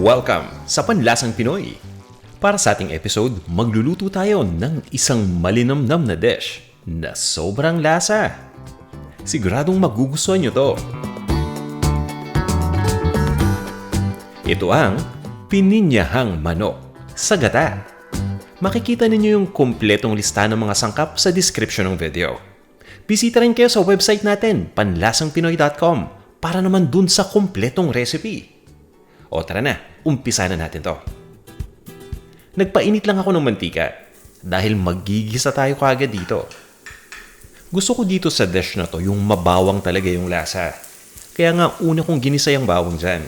Welcome sa Panlasang Pinoy! Para sa ating episode, magluluto tayo ng isang malinamnam na dish na sobrang lasa. Siguradong magugustuhan nyo to. Ito ang pininyahang manok sa gata. Makikita ninyo yung kumpletong lista ng mga sangkap sa description ng video. Bisita rin kayo sa website natin, panlasangpinoy.com, para naman dun sa kumpletong recipe. O tara na, umpisa na natin to. Nagpainit lang ako ng mantika dahil magigisa tayo kaagad dito. Gusto ko dito sa dish na to yung mabawang talaga yung lasa. Kaya nga una kong ginisa yung bawang dyan.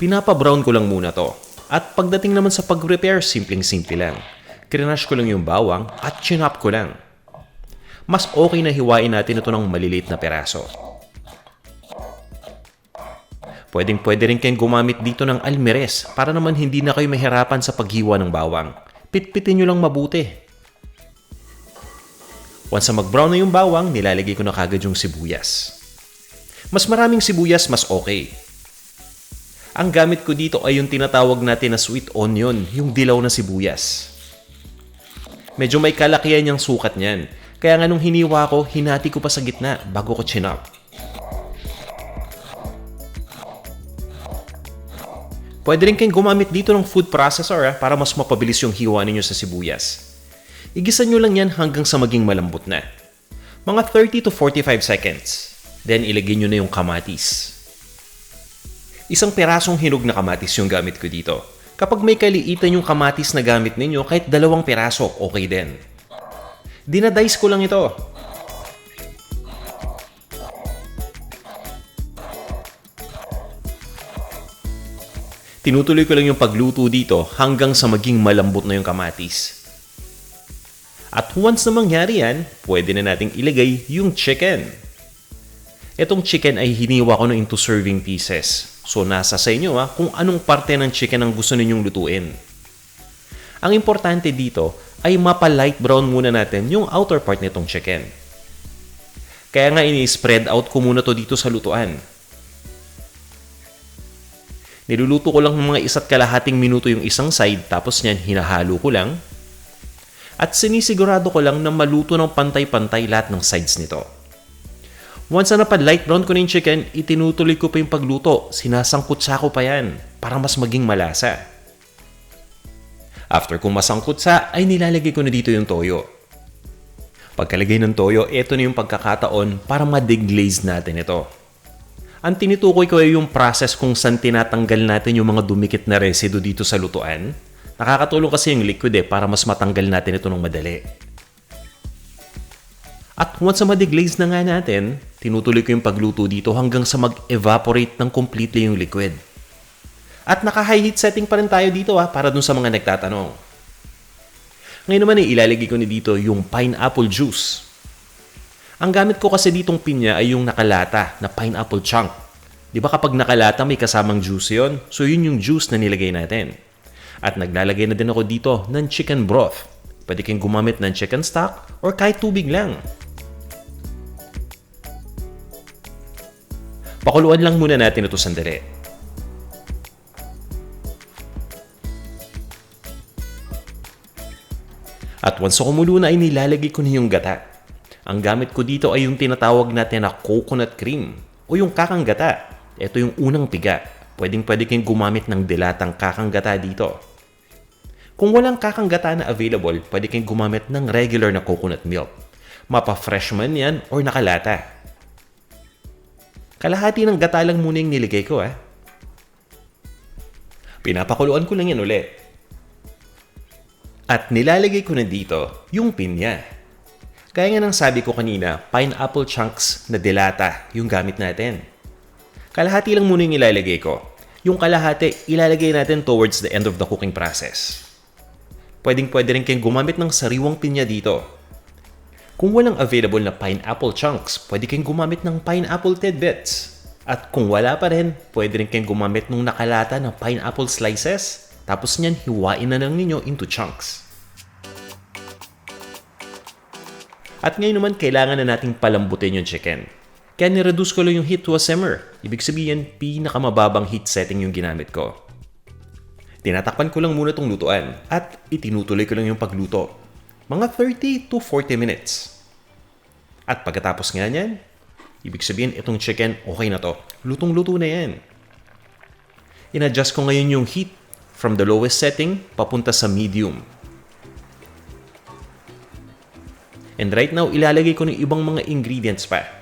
Pinapa-brown ko lang muna to. At pagdating naman sa pag-prepare, simpleng-simple lang. Krinash ko lang yung bawang at chinop ko lang. Mas okay na hiwain natin ito ng maliliit na peraso. Pwede rin kayong gumamit dito ng almeres para naman hindi na kayo mahirapan sa paghiwa ng bawang. Pitpitin nyo lang mabuti. Once na mag-brown na yung bawang, nilalagay ko na kagad yung sibuyas. Mas maraming sibuyas, mas okay. Ang gamit ko dito ay yung tinatawag natin na sweet onion, yung dilaw na sibuyas. Medyo may kalakihan yung sukat niyan. Kaya nga nung hiniwa ko, hinati ko pa sa gitna bago ko chinop. Pwede rin kayong gumamit dito ng food processor para mas mapabilis yung hiwa ninyo sa sibuyas. Igisa nyo lang yan hanggang sa maging malambot na. Mga 30 to 45 seconds. Then ilagay nyo na yung kamatis. Isang perasong hinog na kamatis yung gamit ko dito. Kapag may kaliitan yung kamatis na gamit ninyo, kahit 2 peraso, okay din. Dinadice ko lang ito. Tinutuloy ko lang yung pagluto dito hanggang sa maging malambot na yung kamatis. At once na mangyari yan, pwede na nating ilagay yung chicken. Itong chicken ay hiniwa ko na into serving pieces. So nasa sa inyo kung anong parte ng chicken ang gusto ninyong lutuin. Ang importante dito ay mapa-light brown muna natin yung outer part nitong chicken. Kaya nga ini-spread out ko muna to dito sa lutuan. Niluluto ko lang ng mga 1.5 minuto yung isang side tapos niyan hinahalo ko lang. At sinisigurado ko lang na maluto ng pantay-pantay lahat ng sides nito. Once na napa-light brown ko na yung chicken, itinutuloy ko pa yung pagluto. Sinasangkutsa ko pa yan para mas maging malasa. After kong masangkutsa, ay nilalagay ko na dito yung toyo. Pagkalagay ng toyo, ito na yung pagkakataon para ma-deglaze natin ito. Ang tinutukoy ko ay yung process kung saan tinatanggal natin yung mga dumikit na residue dito sa lutuan. Nakakatulong kasi yung liquid para mas matanggal natin ito ng madali. At once na ma-deglaze na nga natin, tinutuloy ko yung pagluto dito hanggang sa mag-evaporate ng completely yung liquid. At naka-high heat setting pa rin tayo dito para dun sa mga nagtatanong. Ngayon naman ilalagay ko na dito yung pineapple juice. Ang gamit ko kasi ditong pinya ay yung nakalata na pineapple chunk. Di ba kapag nakalata may kasamang juice yon? So yun yung juice na nilagay natin. At naglalagay na din ako dito ng chicken broth. Pwede kayong gumamit ng chicken stock or kahit tubig lang. Pakuluan lang muna natin ito sandali. At once kumulo na ay nilalagay ko na yung gata. Ang gamit ko dito ay yung tinatawag natin na coconut cream o yung kakang gata. Ito yung unang piga. Pwede kayong gumamit ng dilatang kakang gata dito. Kung walang kakang gata na available, pwede kayong gumamit ng regular na coconut milk. Mapa-fresh man yan or nakalata. Kalahati ng gata lang muna yung niligay ko Pinapakuluan ko lang yan ulit. At nilalagay ko na dito yung pinya. Kaya nga nang sabi ko kanina, pineapple chunks na dilata yung gamit natin. Kalahati lang muna yung ilalagay ko. Yung kalahati, ilalagay natin towards the end of the cooking process. Pwede rin kayong gumamit ng sariwang pinya dito. Kung walang available na pineapple chunks, pwede kayong gumamit ng pineapple tidbits. At kung wala pa rin, pwede rin kayong gumamit ng nakalata na pineapple slices. Tapos niyan, hiwain na lang ninyo into chunks. At ngayon naman, kailangan na nating palambutin yung chicken. Kaya nireduce ko lang yung heat to a simmer. Ibig sabihin, pinakamababang heat setting yung ginamit ko. Tinatakpan ko lang muna itong lutuan at itinutuloy ko lang yung pagluto. Mga 30 to 40 minutes. At pagkatapos nga niyan, ibig sabihin itong chicken okay na to. Lutong-luto na yan. In-adjust ko ngayon yung heat from the lowest setting papunta sa medium. And right now, ilalagay ko ng ibang mga ingredients pa.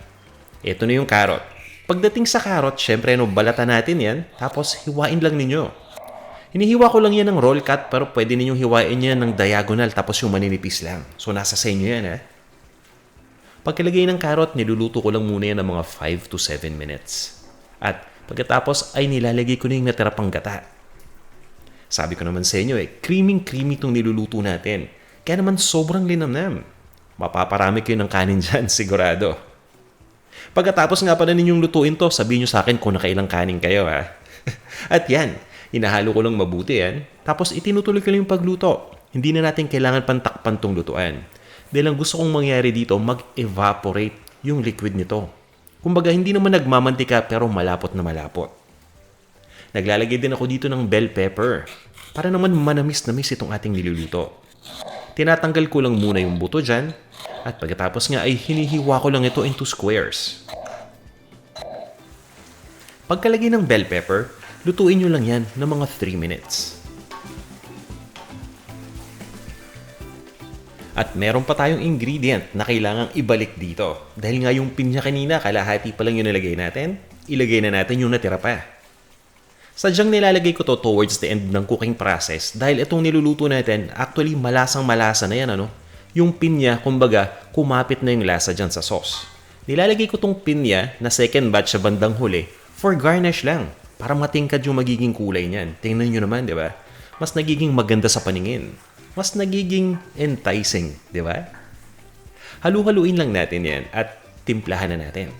Ito na yung carrot. Pagdating sa carrot, syempre balatan natin yan, tapos hiwain lang ninyo. Hinihiwa ko lang yan ng roll cut, pero pwede ninyong hiwain yan ng diagonal, tapos yung maninipis lang. So nasa sa inyo yan, Pagkalagay ng carrot, niluluto ko lang muna yan ng mga 5 to 7 minutes. At pagkatapos ay nilalagay ko na yung natira pang gata. Sabi ko naman sa inyo creamy-creamy itong niluluto natin. Kaya naman sobrang linamnam. Mapaparami kayo ng kanin dyan, sigurado. Pagkatapos nga pala ninyong lutuin to, sabihin nyo sa akin kung nakailang kanin kayo, At yan, hinahalo ko lang mabuti yan. Tapos itinutuloy ko lang yung pagluto. Hindi na natin kailangan pantakpan tong lutuan. Dahil ang gusto kong mangyari dito, mag-evaporate yung liquid nito. Kumbaga, hindi naman nagmamantika pero malapot na malapot. Naglalagay din ako dito ng bell pepper para naman manamis-namis itong ating niluluto. Tinatanggal ko lang muna yung buto dyan at pagkatapos nga ay hinihiwa ko lang ito into squares. Pagkalagay ng bell pepper, lutuin nyo lang yan ng mga 3 minutes. At meron pa tayong ingredient na kailangang ibalik dito. Dahil nga yung pinya kanina, kalahati pa lang yung nilagay natin, ilagay na natin yung natira pa. Sadyang nilalagay ko to towards the end ng cooking process dahil itong niluluto natin, actually malasang-malasa na yan, Yung pinya, kumbaga, kumapit na yung lasa dyan sa sauce. Nilalagay ko tong pinya na second batch sa bandang huli for garnish lang. Para matingkad yung magiging kulay niyan. Tingnan nyo naman, di ba? Mas nagiging maganda sa paningin. Mas nagiging enticing, di ba? Halu-haluin lang natin yan at timplahan na natin.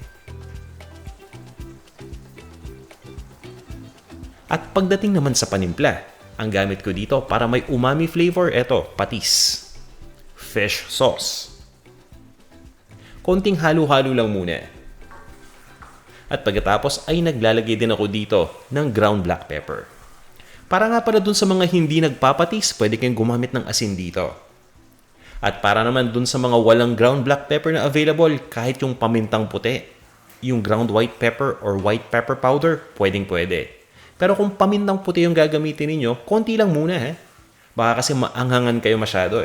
At pagdating naman sa panimpla, ang gamit ko dito para may umami flavor, patis. Fish sauce. Konting halo-halo lang muna. At pagkatapos ay naglalagay din ako dito ng ground black pepper. Para nga pala dun sa mga hindi nagpapatis, pwede kayong gumamit ng asin dito. At para naman dun sa mga walang ground black pepper na available, kahit yung pamintang puti, yung ground white pepper or white pepper powder, pwedeng-pwede. Pero kung pamintang puti yung gagamitin ninyo, konti lang muna, Baka kasi maanghangan kayo masyado,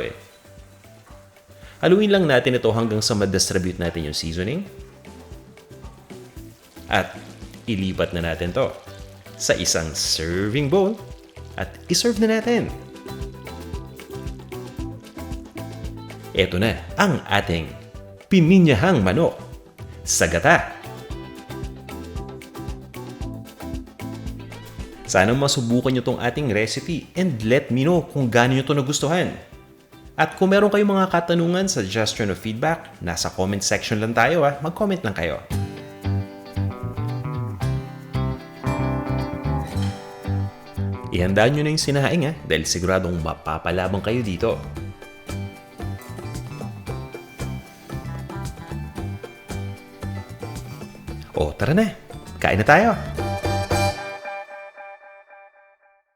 Haluin lang natin ito hanggang sa ma-distribute natin yung seasoning. At ilipat na natin to sa isang serving bowl at iserve na natin. Ito na ang ating pininyahang manok sa gata. Sana masubukan nyo tong ating recipe and let me know kung gaano nyo to nagustuhan. At kung meron kayong mga katanungan, suggestion o feedback, nasa comment section lang tayo, mag-comment lang kayo. Ihandaan nyo na yung sinaing, dahil siguradong mapapalabang kayo dito. O, tara na. Kain na tayo.